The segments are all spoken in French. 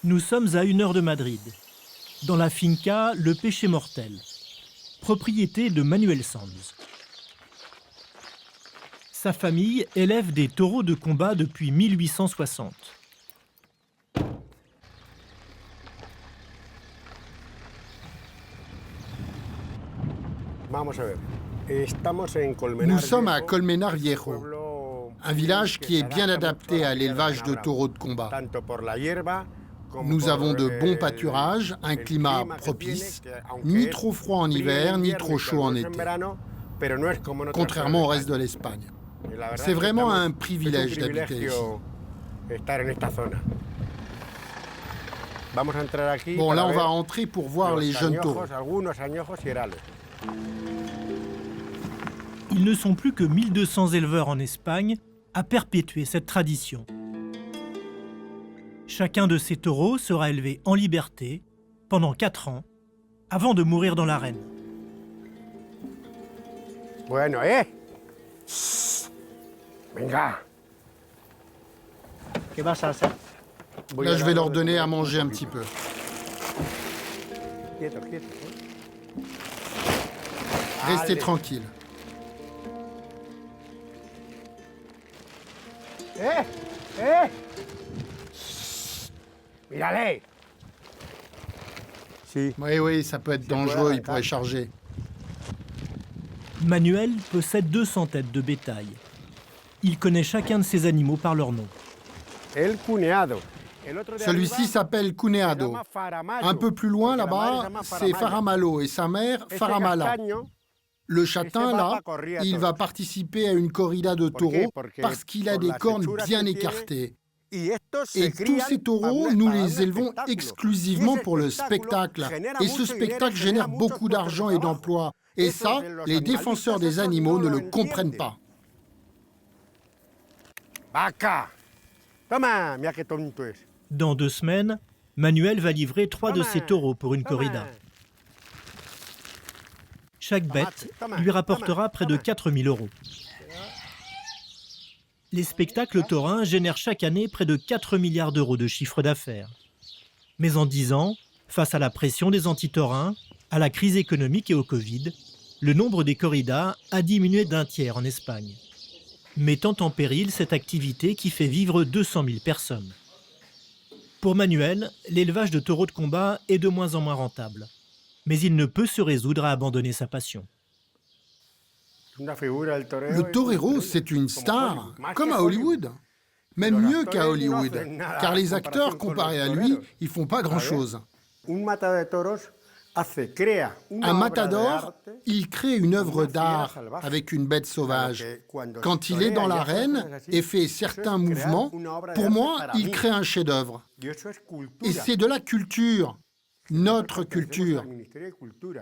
Nous sommes à 1 heure de Madrid, dans la finca Le Péché Mortel, propriété de Manuel Sanz. Sa famille élève des taureaux de combat depuis 1860. Nous sommes à Colmenar Viejo, un village qui est bien adapté à l'élevage de taureaux de combat. Nous avons de bons pâturages, un climat propice, ni trop froid en hiver, ni trop chaud en été, contrairement au reste de l'Espagne. C'est vraiment un privilège d'habiter ici. Bon, là, on va entrer pour voir les jeunes taureaux. Ils ne sont plus que 1200 éleveurs en Espagne à perpétuer cette tradition. Chacun de ces taureaux sera élevé en liberté pendant 4 ans avant de mourir dans l'arène. Bueno, Venga. ¿Qué vas a hacer? Là, je vais leur donner à manger un petit peu. Restez tranquilles. Mírale. Oui, ça peut être dangereux, il pourrait charger. Manuel possède 200 têtes de bétail. Il connaît chacun de ces animaux par leur nom. Celui-ci s'appelle Cuneado. Un peu plus loin, là-bas, c'est Faramalo et sa mère, Faramala. Le châtain, là, il va participer à une corrida de taureaux parce qu'il a des cornes bien écartées. Et tous ces taureaux, nous les élevons exclusivement pour le spectacle. Et ce spectacle génère beaucoup d'argent et d'emplois. Et ça, les défenseurs des animaux ne le comprennent pas. Dans 2 semaines, Manuel va livrer 3 de ses taureaux pour une corrida. Chaque bête lui rapportera près de 4 000 €. Les spectacles taurins génèrent chaque année près de 4 milliards d'euros de chiffre d'affaires. Mais en 10 ans, face à la pression des anti-taurins, à la crise économique et au Covid, le nombre des corridas a diminué d'1 tiers en Espagne, mettant en péril cette activité qui fait vivre 200 000 personnes. Pour Manuel, l'élevage de taureaux de combat est de moins en moins rentable, mais il ne peut se résoudre à abandonner sa passion. Le torero, c'est une star, comme à Hollywood. Même mieux qu'à Hollywood, car les acteurs, comparés à lui, ils font pas grand-chose. Un matador, il crée une œuvre d'art avec une bête sauvage. Quand il est dans l'arène et fait certains mouvements, pour moi, il crée un chef-d'œuvre. Et c'est de la culture, notre culture,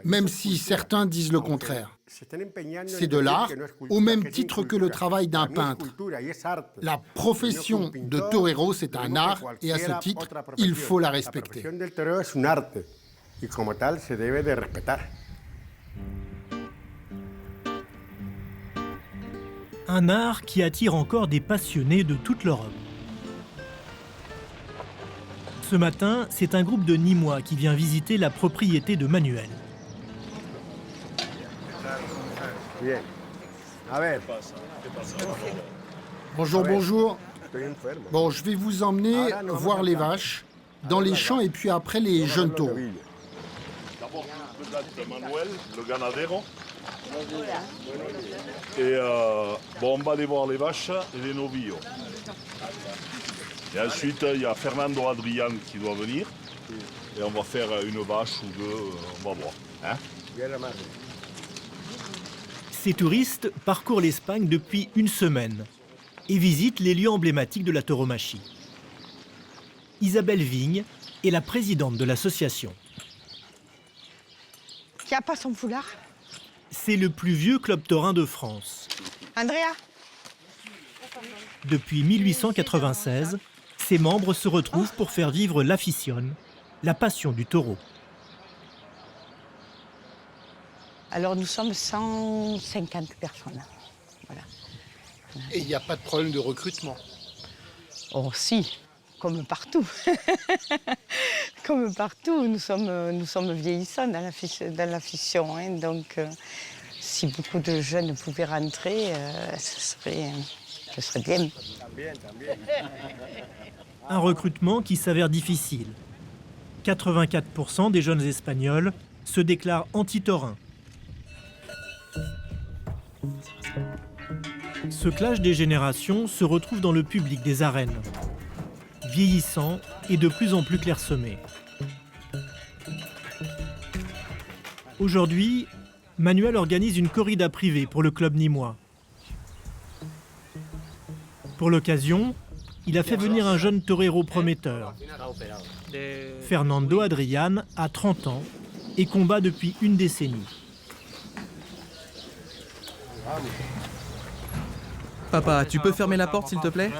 même si certains disent le contraire. C'est de l'art, au même titre que le travail d'un peintre. La profession de torero, c'est un art, et à ce titre, il faut la respecter. Y como tal se debe de respetar. Un art qui attire encore des passionnés de toute l'Europe. Ce matin, c'est un groupe de Nîmois qui vient visiter la propriété de Manuel. Bien. A ver. Bonjour, bonjour. Bon, je vais vous emmener voir les vaches, dans les champs et puis après les jeunes taureaux. Manuel, le ganadero. Et bon, on va aller voir les vaches et les novillos. Et ensuite, il y a Fernando Adrian qui doit venir. Et on va faire une vache ou deux, on va voir. Hein? Ces touristes parcourent l'Espagne depuis 1 semaine et visitent les lieux emblématiques de la tauromachie. Isabelle Vigne est la présidente de l'association. Qui n'a pas son foulard? C'est le plus vieux club taurin de France. Andrea? Depuis 1896, ses membres se retrouvent pour faire vivre l'afición, la passion du taureau. Alors nous sommes 150 personnes. Voilà. Et il n'y a pas de problème de recrutement? Oh si, Comme partout. Comme partout, nous sommes vieillissants dans l'afition. Hein, donc, si beaucoup de jeunes pouvaient rentrer, ce serait bien. Un recrutement qui s'avère difficile. 84% des jeunes Espagnols se déclarent anti-taurins. Ce clash des générations se retrouve dans le public des arènes, vieillissant et de plus en plus clairsemé. Aujourd'hui, Manuel organise une corrida privée pour le club nîmois. Pour l'occasion, il a fait venir un jeune torero prometteur. Fernando Adrián a 30 ans et combat depuis une décennie. Papa, tu peux fermer la porte s'il te plaît?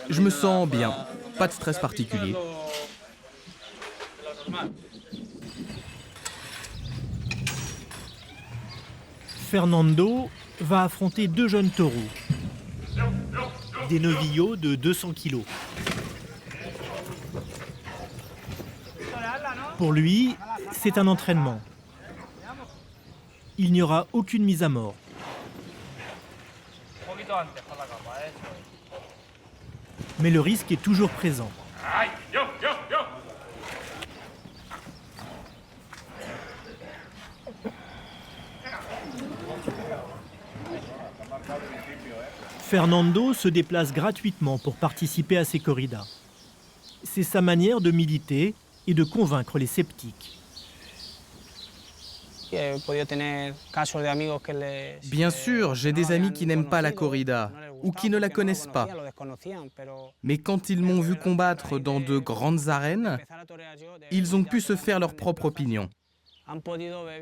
Je me sens bien, pas de stress particulier. Fernando va affronter deux jeunes taureaux, des novillos de 200 kilos. Pour lui, c'est un entraînement. Il n'y aura aucune mise à mort. Mais le risque est toujours présent. Fernando se déplace gratuitement pour participer à ces corridas. C'est sa manière de militer et de convaincre les sceptiques. Bien sûr, j'ai des amis qui n'aiment pas la corrida ou qui ne la connaissent pas. Mais quand ils m'ont vu combattre dans de grandes arènes, ils ont pu se faire leur propre opinion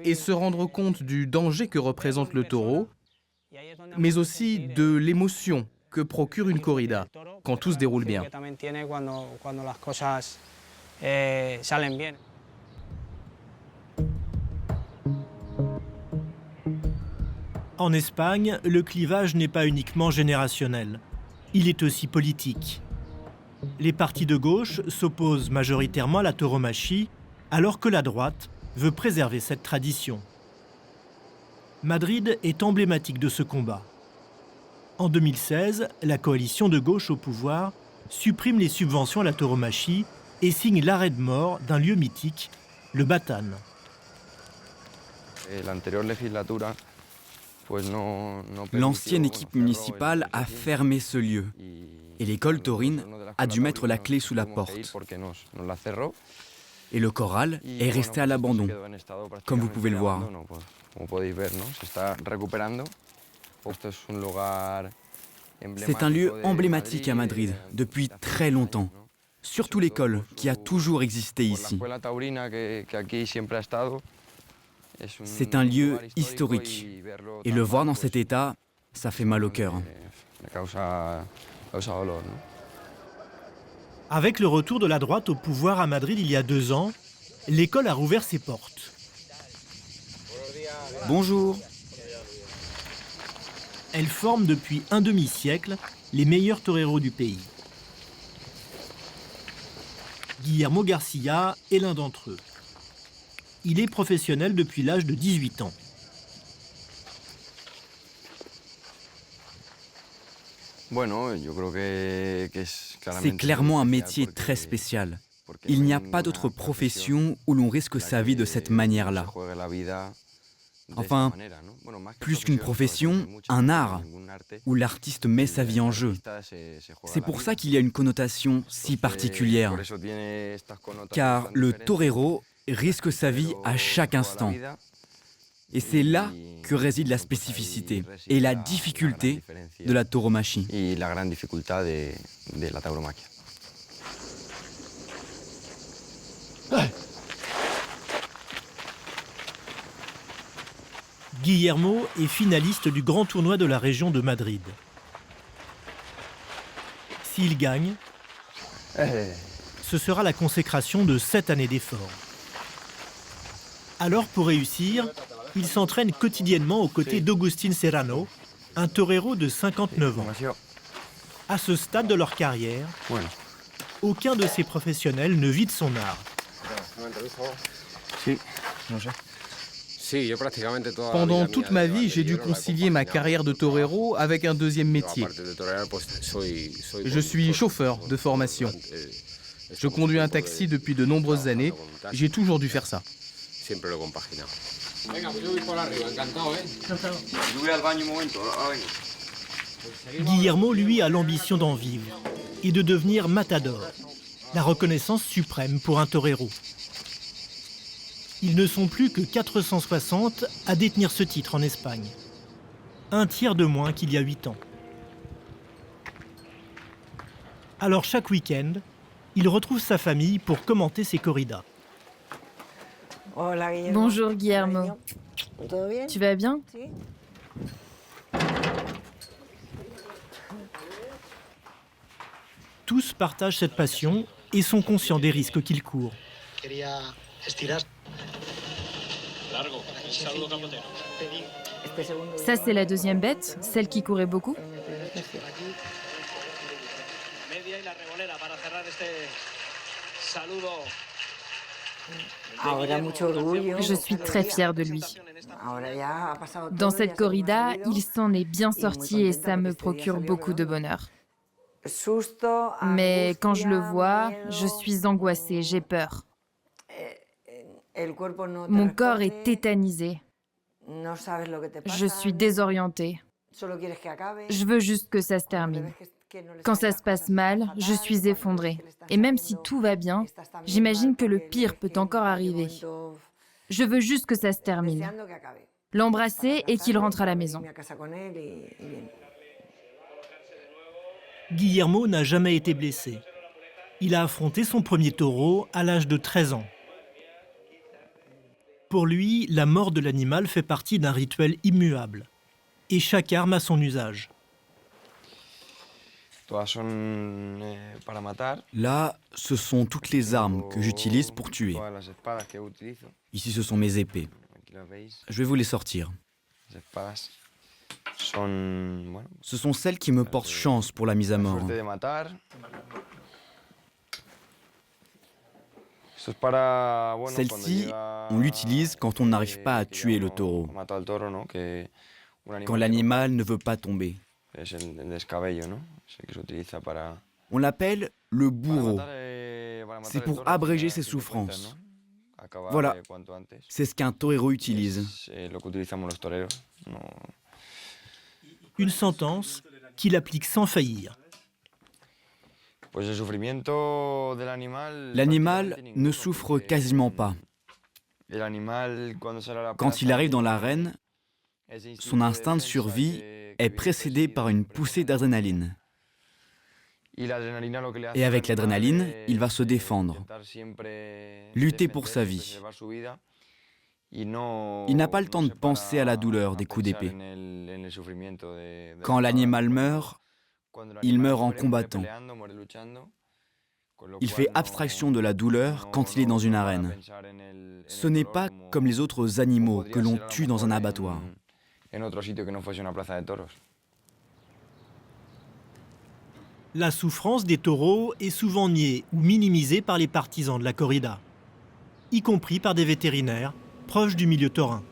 et se rendre compte du danger que représente le taureau, mais aussi de l'émotion que procure une corrida quand tout se déroule bien. En Espagne, le clivage n'est pas uniquement générationnel. Il est aussi politique. Les partis de gauche s'opposent majoritairement à la tauromachie, alors que la droite veut préserver cette tradition. Madrid est emblématique de ce combat. En 2016, la coalition de gauche au pouvoir supprime les subventions à la tauromachie et signe l'arrêt de mort d'un lieu mythique, le Batán. L'ancienne équipe municipale a fermé ce lieu et l'école taurine a dû mettre la clé sous la porte. Et le corral est resté à l'abandon, comme vous pouvez le voir. C'est un lieu emblématique à Madrid depuis très longtemps, surtout l'école qui a toujours existé ici. C'est un lieu historique et le voir dans cet état, ça fait mal au cœur. Avec le retour de la droite au pouvoir à Madrid il y a 2 ans, l'école a rouvert ses portes. Bonjour. Elle forme depuis un demi-siècle les meilleurs toreros du pays. Guillermo Garcia est l'un d'entre eux. Il est professionnel depuis l'âge de 18 ans. C'est clairement un métier très spécial. Il n'y a pas d'autre profession où l'on risque sa vie de cette manière-là. Enfin, plus qu'une profession, un art, où l'artiste met sa vie en jeu. C'est pour ça qu'il y a une connotation si particulière. Car le torero risque sa vie à chaque instant. Et c'est là que réside la spécificité et la difficulté de la tauromachie. Guillermo est finaliste du grand tournoi de la région de Madrid. S'il gagne, ce sera la consécration de 7 années d'efforts. Alors pour réussir, il s'entraîne quotidiennement aux côtés d'Agustín Serrano, un torero de 59 ans. À ce stade de leur carrière, aucun de ces professionnels ne vit de son art. Pendant toute ma vie, j'ai dû concilier ma carrière de torero avec un deuxième métier. Je suis chauffeur de formation. Je conduis un taxi depuis de nombreuses années. J'ai toujours dû faire ça. Guillermo, lui, a l'ambition d'en vivre et de devenir matador, la reconnaissance suprême pour un torero. Ils ne sont plus que 460 à détenir ce titre en Espagne. Un tiers de moins qu'il y a 8 ans. Alors chaque week-end, il retrouve sa famille pour commenter ses corridas. Bonjour Guillermo. Tu vas bien? Tous partagent cette passion et sont conscients des risques qu'ils courent. Ça, c'est la deuxième bête, celle qui courait beaucoup. Je suis très fière de lui. Dans cette corrida, il s'en est bien sorti et ça me procure beaucoup de bonheur. Mais quand je le vois, je suis angoissée, j'ai peur. Mon corps est tétanisé. Je suis désorientée. Je veux juste que ça se termine. Quand ça se passe mal, je suis effondrée. Et même si tout va bien, j'imagine que le pire peut encore arriver. Je veux juste que ça se termine. L'embrasser et qu'il rentre à la maison. Guillermo n'a jamais été blessé. Il a affronté son premier taureau à l'âge de 13 ans. Pour lui, la mort de l'animal fait partie d'un rituel immuable. Et chaque arme a son usage. Là, ce sont toutes les armes que j'utilise pour tuer. Ici, ce sont mes épées. Je vais vous les sortir. Ce sont celles qui me portent chance pour la mise à mort. Celle-ci, on l'utilise quand on n'arrive pas à tuer le taureau, quand l'animal ne veut pas tomber. On l'appelle le bourreau. C'est pour abréger ses souffrances. Voilà, c'est ce qu'un torero utilise. Une sentence qu'il applique sans faillir. L'animal ne souffre quasiment pas. Quand il arrive dans l'arène, son instinct de survie est précédé par une poussée d'adrénaline. Et avec l'adrénaline, il va se défendre, lutter pour sa vie. Il n'a pas le temps de penser à la douleur des coups d'épée. Quand l'animal meurt, il meurt en combattant. Il fait abstraction de la douleur quand il est dans une arène. Ce n'est pas comme les autres animaux que l'on tue dans un abattoir. La souffrance des taureaux est souvent niée ou minimisée par les partisans de la corrida, y compris par des vétérinaires proches du milieu taurin.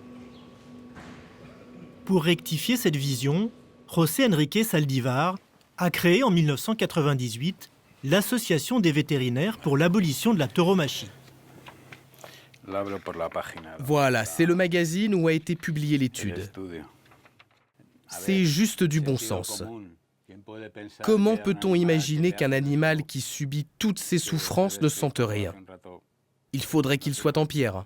Pour rectifier cette vision, José Enrique Saldivar a créé en 1998 l'Association des vétérinaires pour l'abolition de la tauromachie. Voilà, c'est le magazine où a été publiée l'étude. C'est juste du bon sens. Comment peut-on imaginer qu'un animal qui subit toutes ces souffrances ne sente rien? Il faudrait qu'il soit en pierre.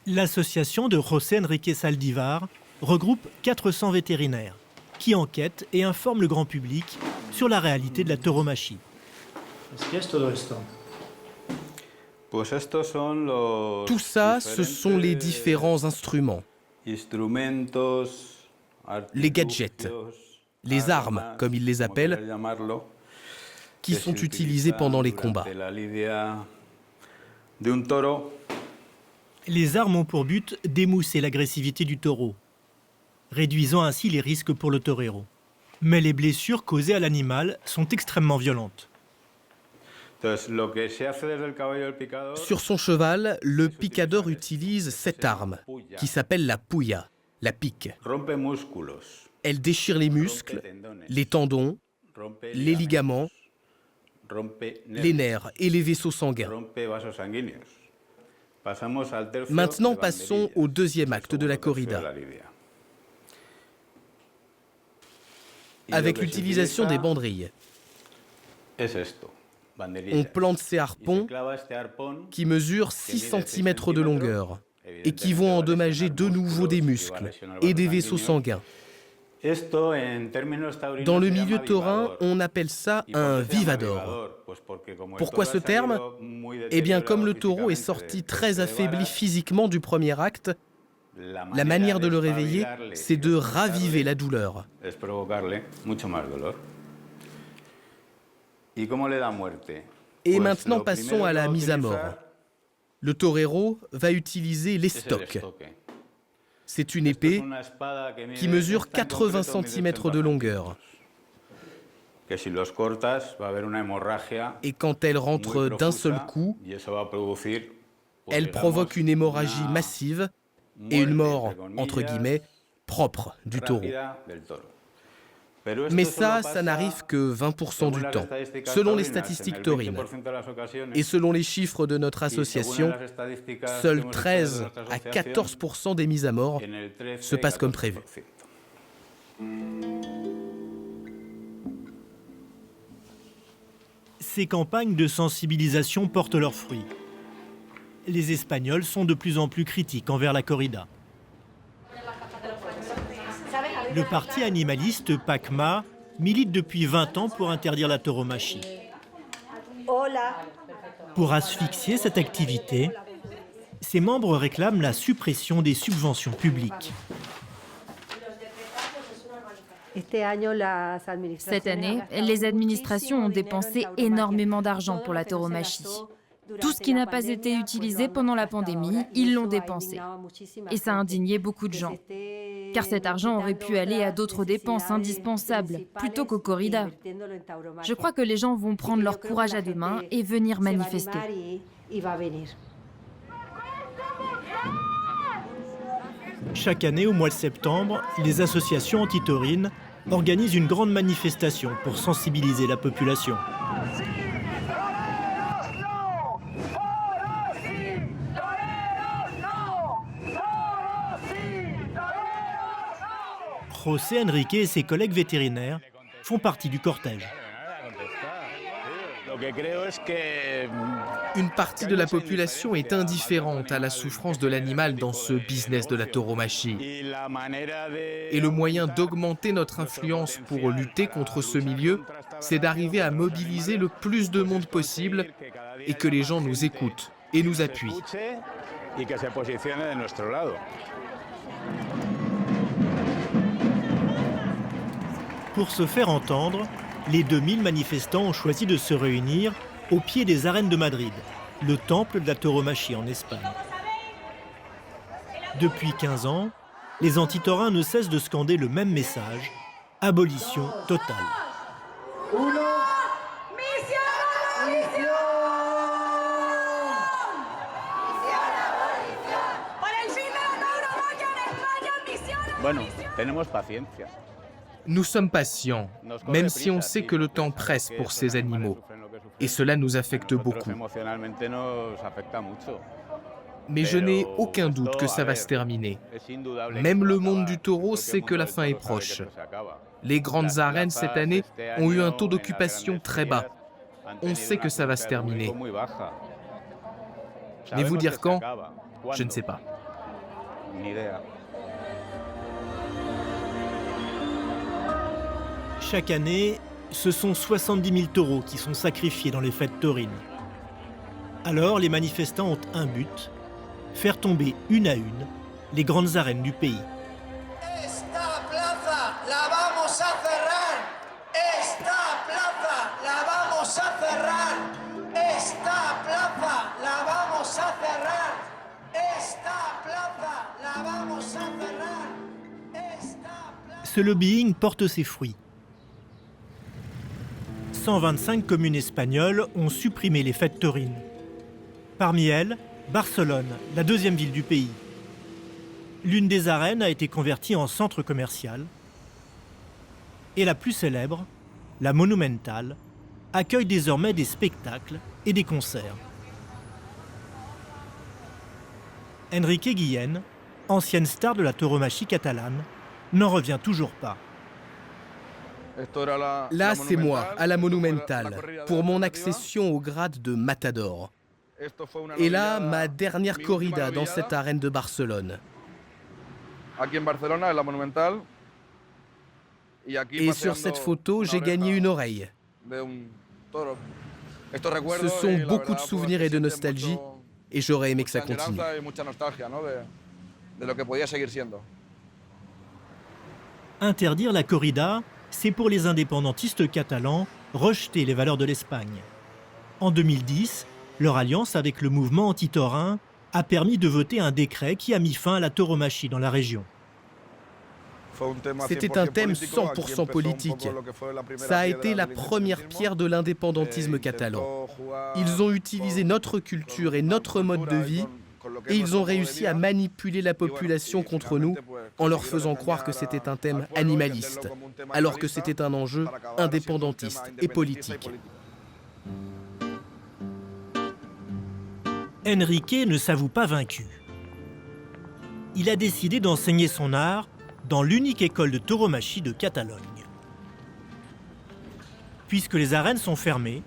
L'association de José Enrique Saldivar regroupe 400 vétérinaires qui enquêtent et informent le grand public sur la réalité de la tauromachie. Tout ça, ce sont les différents instruments, les gadgets, les armes, comme ils les appellent, qui sont utilisés pendant les combats. Les armes ont pour but d'émousser l'agressivité du taureau, réduisant ainsi les risques pour le torero. Mais les blessures causées à l'animal sont extrêmement violentes. Sur son cheval, le picador utilise cette arme, qui s'appelle la puya, la pique. Elle déchire les muscles, les tendons, les ligaments, les nerfs et les vaisseaux sanguins. Maintenant, passons au deuxième acte de la corrida. Avec l'utilisation des banderilles. On plante ces harpons qui mesurent 6 cm de longueur et qui vont endommager de nouveau des muscles et des vaisseaux sanguins. Dans le milieu taurin, on appelle ça un vivador. Pourquoi ce terme? Eh bien, comme le taureau est sorti très affaibli physiquement du premier acte, la manière de le réveiller, c'est de raviver la douleur. Et maintenant, passons à la mise à mort. Le torero va utiliser l'estoc. C'est une épée qui mesure 80 cm de longueur. Et quand elle rentre d'un seul coup, elle provoque une hémorragie massive et une mort, entre guillemets, propre du taureau. Mais ça n'arrive que 20% du temps, selon les statistiques taurines. Et selon les chiffres de notre association, seuls 13 à 14% des mises à mort se passent comme prévu. Ces campagnes de sensibilisation portent leurs fruits. Les Espagnols sont de plus en plus critiques envers la corrida. Le parti animaliste PACMA milite depuis 20 ans pour interdire la tauromachie. Pour asphyxier cette activité, ses membres réclament la suppression des subventions publiques. Cette année, les administrations ont dépensé énormément d'argent pour la tauromachie. Tout ce qui n'a pas été utilisé pendant la pandémie, ils l'ont dépensé. Et ça a indigné beaucoup de gens. Car cet argent aurait pu aller à d'autres dépenses indispensables, plutôt qu'aux corridas. Je crois que les gens vont prendre leur courage à deux mains et venir manifester. Chaque année, au mois de septembre, les associations anti-taurines organisent une grande manifestation pour sensibiliser la population. José Enrique et ses collègues vétérinaires font partie du cortège. Une partie de la population est indifférente à la souffrance de l'animal dans ce business de la tauromachie. Et le moyen d'augmenter notre influence pour lutter contre ce milieu, c'est d'arriver à mobiliser le plus de monde possible et que les gens nous écoutent et nous appuient. Pour se faire entendre, les 2000 manifestants ont choisi de se réunir au pied des arènes de Madrid, le temple de la tauromachie en Espagne. Depuis 15 ans, les antitaurins ne cessent de scander le même message, abolition totale. Nous sommes patients, même si on sait que le temps presse pour ces animaux. Et cela nous affecte beaucoup. Mais je n'ai aucun doute que ça va se terminer. Même le monde du taureau sait que la fin est proche. Les grandes arènes cette année ont eu un taux d'occupation très bas. On sait que ça va se terminer. Mais vous dire quand? Je ne sais pas. Chaque année, ce sont 70 000 taureaux qui sont sacrifiés dans les fêtes taurines. Alors, les manifestants ont un but, faire tomber une à une les grandes arènes du pays. Esta plaza la vamos a cerrar. Esta plaza la vamos a Ce lobbying porte ses fruits. 125 communes espagnoles ont supprimé les fêtes taurines. Parmi elles, Barcelone, la deuxième ville du pays. L'une des arènes a été convertie en centre commercial. Et la plus célèbre, la Monumental, accueille désormais des spectacles et des concerts. Enrique Guillén, ancienne star de la tauromachie catalane, n'en revient toujours pas. Là, c'est moi, à la Monumental, pour mon accession au grade de Matador. Et là, ma dernière corrida dans cette arène de Barcelone. Et sur cette photo, j'ai gagné une oreille. Ce sont beaucoup de souvenirs et de nostalgie, et j'aurais aimé que ça continue. Interdire la corrida, c'est pour les indépendantistes catalans rejeter les valeurs de l'Espagne. En 2010, leur alliance avec le mouvement anti-taurin a permis de voter un décret qui a mis fin à la tauromachie dans la région. C'était un thème 100% politique. Ça a été la première pierre de l'indépendantisme catalan. Ils ont utilisé notre culture et notre mode de vie, et ils ont réussi à manipuler la population contre nous en leur faisant croire que c'était un thème animaliste, alors que c'était un enjeu indépendantiste et politique. Enrique ne s'avoue pas vaincu. Il a décidé d'enseigner son art dans l'unique école de tauromachie de Catalogne. Puisque les arènes sont fermées,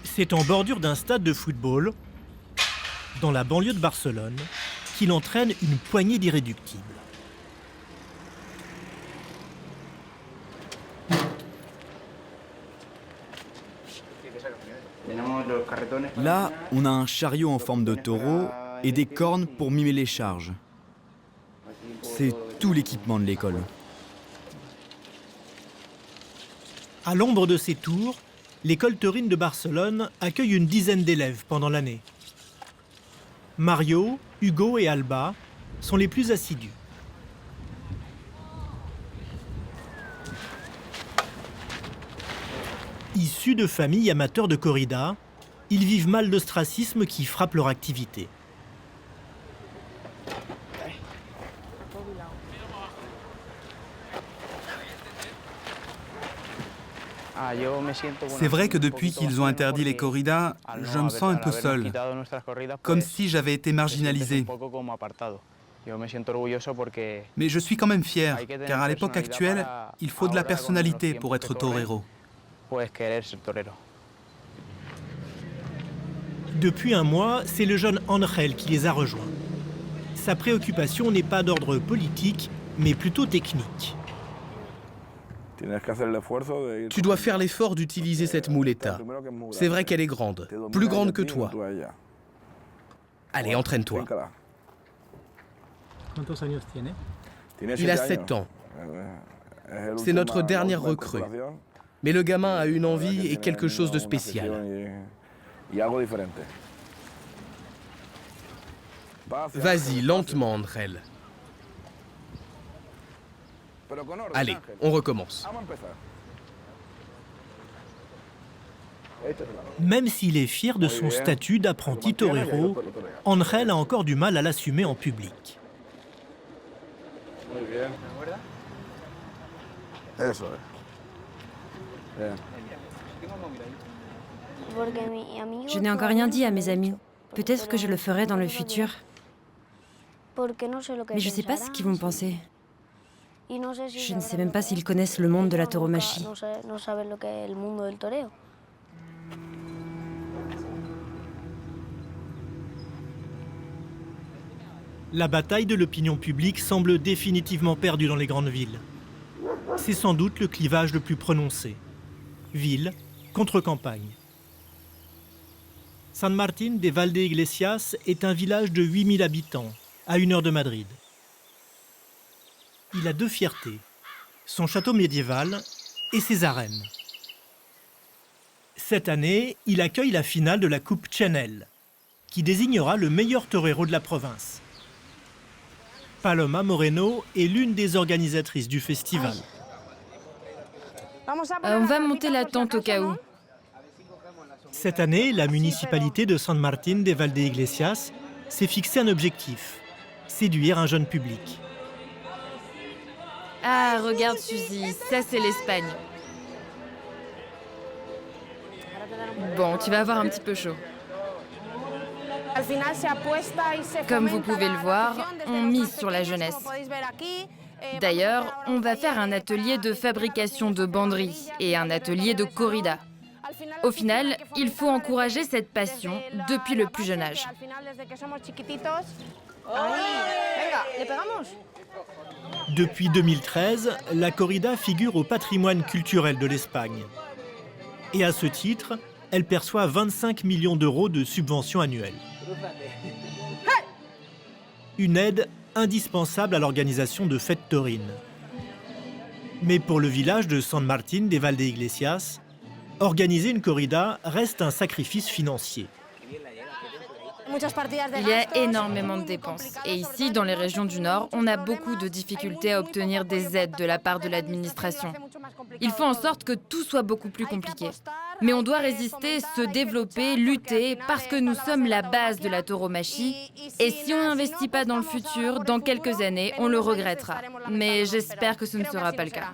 c'est en bordure d'un stade de football, dans la banlieue de Barcelone, qu'il entraîne une poignée d'irréductibles. Là, on a un chariot en forme de taureau et des cornes pour mimer les charges. C'est tout l'équipement de l'école. À l'ombre de ces tours, l'école taurine de Barcelone accueille une dizaine d'élèves pendant l'année. Mario, Hugo et Alba sont les plus assidus. Issus de familles amateurs de corrida, ils vivent mal l'ostracisme qui frappe leur activité. C'est vrai que depuis qu'ils ont interdit les corridas, je me sens un peu seul, comme si j'avais été marginalisé. Mais je suis quand même fier, car à l'époque actuelle, il faut de la personnalité pour être torero. Depuis un mois, c'est le jeune Ángel qui les a rejoints. Sa préoccupation n'est pas d'ordre politique, mais plutôt technique. Tu dois faire l'effort d'utiliser cette muleta. C'est vrai qu'elle est grande, plus grande que toi. Allez, entraîne-toi. Il a 7 ans. C'est notre dernière recrue. Mais le gamin a une envie et quelque chose de spécial. Vas-y, lentement, Ángel. Allez, on recommence. Même s'il est fier de son statut d'apprenti torero, Ángel a encore du mal à l'assumer en public. Je n'ai encore rien dit à mes amis. Peut-être que je le ferai dans le futur. Mais je ne sais pas ce qu'ils vont penser. Je ne sais même pas s'ils connaissent le monde de la tauromachie. La bataille de l'opinion publique semble définitivement perdue dans les grandes villes. C'est sans doute le clivage le plus prononcé. Ville contre campagne. San Martín de Valdeiglesias est un village de 8000 habitants, à 1 heure de Madrid. Il a 2 fiertés, son château médiéval et ses arènes. Cette année, il accueille la finale de la Coupe Chenel, qui désignera le meilleur torero de la province. Paloma Moreno est l'une des organisatrices du festival. On va monter la tente au cas où. Cette année, la municipalité de San Martín de Valdeiglesias s'est fixé un objectif, séduire un jeune public. Ah, regarde Suzy, ça c'est l'Espagne. Bon, tu vas avoir un petit peu chaud. Comme vous pouvez le voir, on mise sur la jeunesse. D'ailleurs, on va faire un atelier de fabrication de banderies et un atelier de corrida. Au final, il faut encourager cette passion depuis le plus jeune âge. Depuis 2013, la corrida figure au patrimoine culturel de l'Espagne. Et à ce titre, elle perçoit 25 millions d'euros de subventions annuelles. Une aide indispensable à l'organisation de fêtes taurines. Mais pour le village de San Martín de Valdeiglesias, organiser une corrida reste un sacrifice financier. Il y a énormément de dépenses. Et ici, dans les régions du Nord, on a beaucoup de difficultés à obtenir des aides de la part de l'administration. Il faut en sorte que tout soit beaucoup plus compliqué. Mais on doit résister, se développer, lutter, parce que nous sommes la base de la tauromachie. Et si on n'investit pas dans le futur, dans quelques années, on le regrettera. Mais j'espère que ce ne sera pas le cas.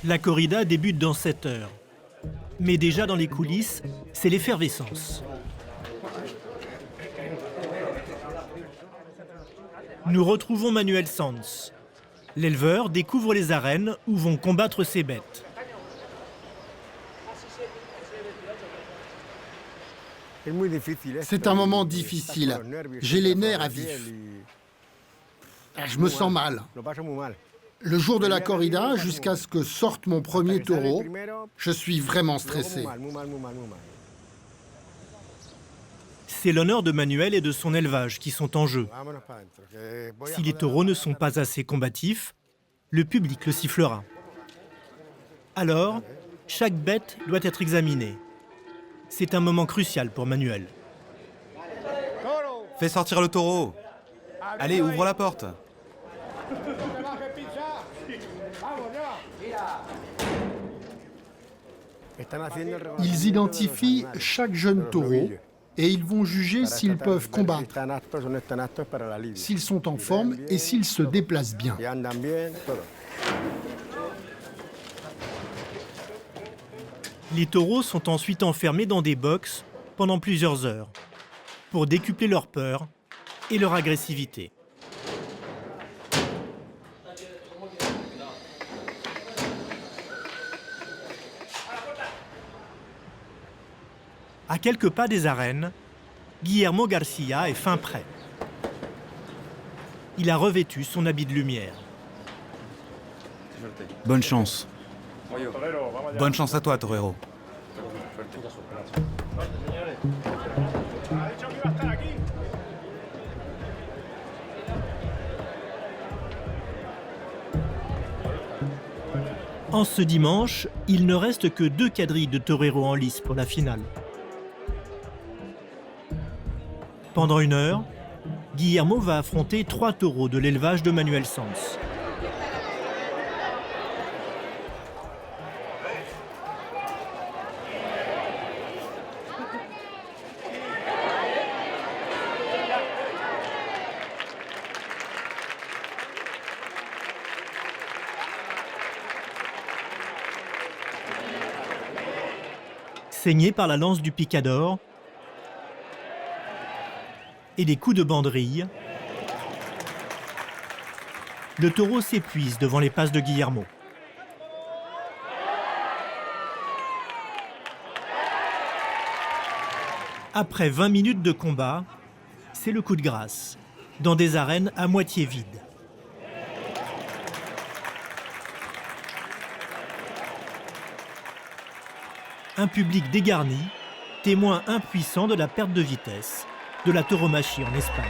La corrida débute dans 7 heures. Mais déjà dans les coulisses, c'est l'effervescence. Nous retrouvons Manuel Sanz. L'éleveur découvre les arènes où vont combattre ses bêtes. C'est un moment difficile. J'ai les nerfs à vif. Je me sens mal. Le jour de la corrida, jusqu'à ce que sorte mon premier taureau, je suis vraiment stressé. C'est l'honneur de Manuel et de son élevage qui sont en jeu. Si les taureaux ne sont pas assez combatifs, le public le sifflera. Alors, chaque bête doit être examinée. C'est un moment crucial pour Manuel. Fais sortir le taureau. Allez, ouvre la porte. Ils identifient chaque jeune taureau et ils vont juger s'ils peuvent combattre, s'ils sont en forme et s'ils se déplacent bien. Les taureaux sont ensuite enfermés dans des boxes pendant plusieurs heures pour décupler leur peur et leur agressivité. À quelques pas des arènes, Guillermo Garcia est fin prêt. Il a revêtu son habit de lumière. Bonne chance. Bonne chance à toi, torero. En ce dimanche, il ne reste que 2 quadrilles de toreros en lice pour la finale. Pendant 1 heure, Guillermo va affronter 3 taureaux de l'élevage de Manuel Sanz. Saigné par la lance du picador et des coups de banderille, le taureau s'épuise devant les passes de Guillermo. Après 20 minutes de combat, c'est le coup de grâce, dans des arènes à moitié vides. Un public dégarni, témoin impuissant de la perte de vitesse de la tauromachie en Espagne.